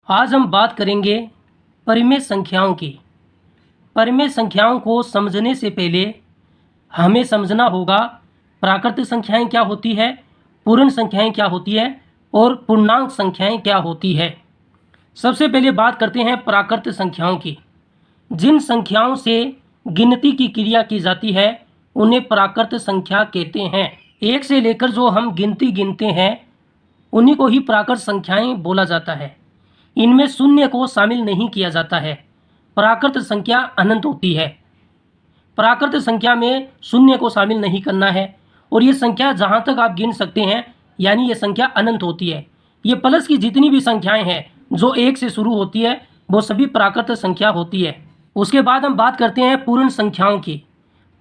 आज हम बात करेंगे परिमेय संख्याओं की। परिमेय संख्याओं को समझने से पहले हमें समझना होगा प्राकृत संख्याएं क्या होती है, पूर्ण संख्याएं क्या होती है और पूर्णांक संख्याएं क्या होती है। सबसे पहले बात करते हैं प्राकृत संख्याओं की। जिन संख्याओं से गिनती की क्रिया की जाती है उन्हें प्राकृत संख्या कहते हैं। एक से लेकर जो हम गिनती गिनते हैं उन्हीं को ही प्राकृत संख्याएं बोला जाता है। इनमें शून्य को शामिल नहीं किया जाता है। प्राकृत संख्या अनंत होती है। प्राकृत संख्या में शून्य को शामिल नहीं करना है और ये संख्या जहाँ तक आप गिन सकते हैं यानी ये संख्या अनंत होती है। ये प्लस की जितनी भी संख्याएं हैं जो एक से शुरू होती है वो सभी प्राकृत संख्या होती है। उसके बाद हम बात करते हैं पूर्ण संख्याओं की।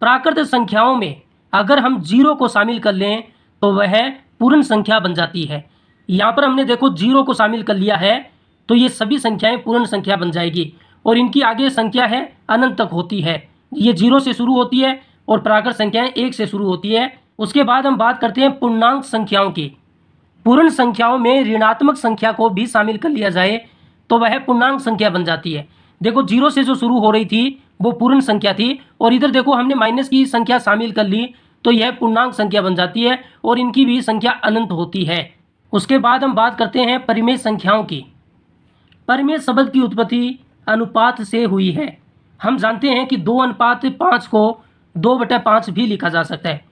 प्राकृत संख्याओं में अगर हम जीरो को शामिल कर लें तो वह पूर्ण संख्या बन जाती है। यहाँ पर हमने देखो जीरो को शामिल कर लिया है तो ये सभी संख्याएं पूर्ण संख्या बन जाएगी और इनकी आगे संख्या है अनंत तक होती है। ये जीरो से शुरू होती है और प्राकृत संख्याएं एक से शुरू होती है। उसके बाद हम बात करते हैं पूर्णांक संख्याओं की। पूर्ण संख्याओं में ऋणात्मक संख्या को भी शामिल कर लिया जाए तो वह पूर्णांक संख्या बन जाती है। देखो जीरो से जो शुरू हो रही थी वो पूर्ण संख्या थी और इधर देखो हमने माइनस की संख्या शामिल कर ली तो यह पूर्णांक संख्या बन जाती है और इनकी भी संख्या अनंत होती है। उसके बाद हम बात करते हैं परिमेय संख्याओं की। परिमेय शब्द की उत्पत्ति अनुपात से हुई है। हम जानते हैं कि 2:5 को 2/5 भी लिखा जा सकता है।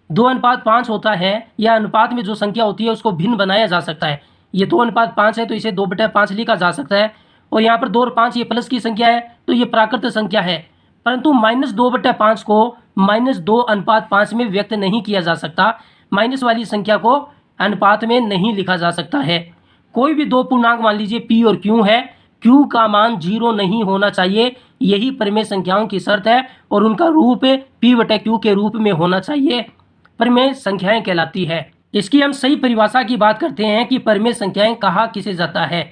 2:5 होता है या अनुपात में जो संख्या होती है उसको भिन्न बनाया जा सकता है। ये 2:5 है तो इसे 2/5 लिखा जा सकता है और यहाँ पर 2 और 5 ये प्लस की संख्या है तो ये प्राकृत संख्या है। परंतु -2/5 को -2:5 में व्यक्त नहीं किया जा सकता। माइनस वाली संख्या को अनुपात में नहीं लिखा जा सकता है। कोई भी दो पूर्णांक मान लीजिए P और Q है, Q का मान 0 नहीं होना चाहिए, यही परिमेय संख्याओं की शर्त है और उनका रूप P/Q के रूप में होना चाहिए। परिमेय संख्याएं कहलाती है। इसकी हम सही परिभाषा की बात करते हैं कि परिमेय संख्याएं कहा किसे जाता है।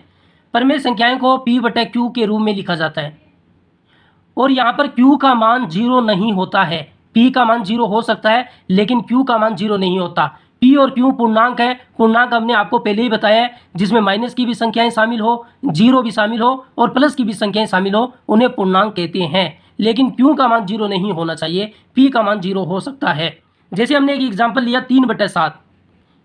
परिमेय संख्याएं को P/Q के रूप में लिखा जाता है और यहाँ पर Q का मान 0 नहीं होता है। P का मान 0 हो सकता है लेकिन Q का मान 0 नहीं होता। P और Q पूर्णांक है। पूर्णांक हमने आपको पहले ही बताया है जिसमें माइनस की भी संख्याएं शामिल हो, जीरो भी शामिल हो और प्लस की भी संख्याएं शामिल हो, उन्हें पूर्णांक कहते हैं। लेकिन Q का मान 0 नहीं होना चाहिए, P का मान 0 हो सकता है। जैसे हमने एक एग्जाम्पल लिया 3/7,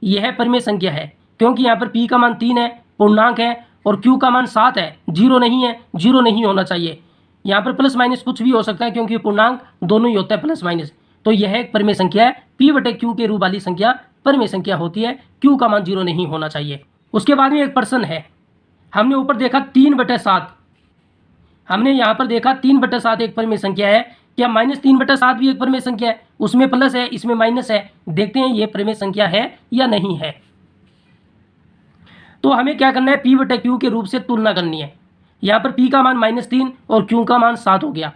यह परिमेय संख्या है क्योंकि यहाँ पर P का मान 3 है, पूर्णांक है और Q का मान 7 है, 0 नहीं है, 0 नहीं होना चाहिए। यहाँ पर प्लस माइनस कुछ भी हो सकता है क्योंकि पूर्णांक दोनों ही होता है प्लस माइनस। तो यह एक परिमेय संख्या है। P/Q के रूप वाली संख्या परिमेय संख्या होती है। Q का मान 0 नहीं होना चाहिए। उसके बाद में एक प्रश्न है। हमने ऊपर देखा 3/7, हमने यहाँ पर देखा 3/7 एक परिमेय संख्या है। क्या -3/7 भी एक परिमेय संख्या है? उसमें प्लस है, इसमें माइनस है। देखते हैं ये परिमेय संख्या है या नहीं है। तो हमें क्या करना है, P/Q के रूप से तुलना करनी है। यहाँ पर P का मान -3 और Q का मान 7 हो गया।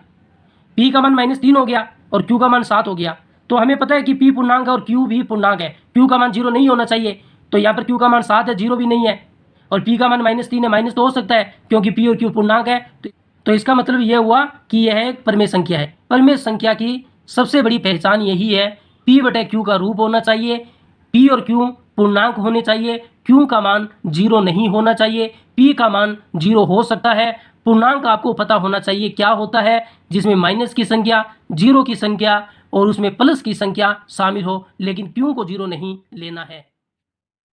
P का मान -3 हो गया और Q का मान 7 हो गया। तो हमें पता है कि P पूर्णांक है और Q भी पूर्णांक है। Q का मान 0 नहीं होना चाहिए तो यहाँ पर Q का मान 7 है, 0 भी नहीं है और P का मान -3 है, माइनस तो हो सकता है क्योंकि P और Q पूर्णांक है। तो इसका मतलब यह हुआ कि यह एक परिमेय संख्या है। परिमेय संख्या की सबसे बड़ी पहचान यही है, P/Q का रूप होना चाहिए, P और Q पूर्णांक होने चाहिए, Q का मान 0 नहीं होना चाहिए, P का मान 0 हो सकता है। पूर्णांक आपको पता होना चाहिए क्या होता है, जिसमें माइनस की संख्या, 0 की संख्या और उसमें प्लस की संख्या शामिल हो, लेकिन Q को 0 नहीं लेना है।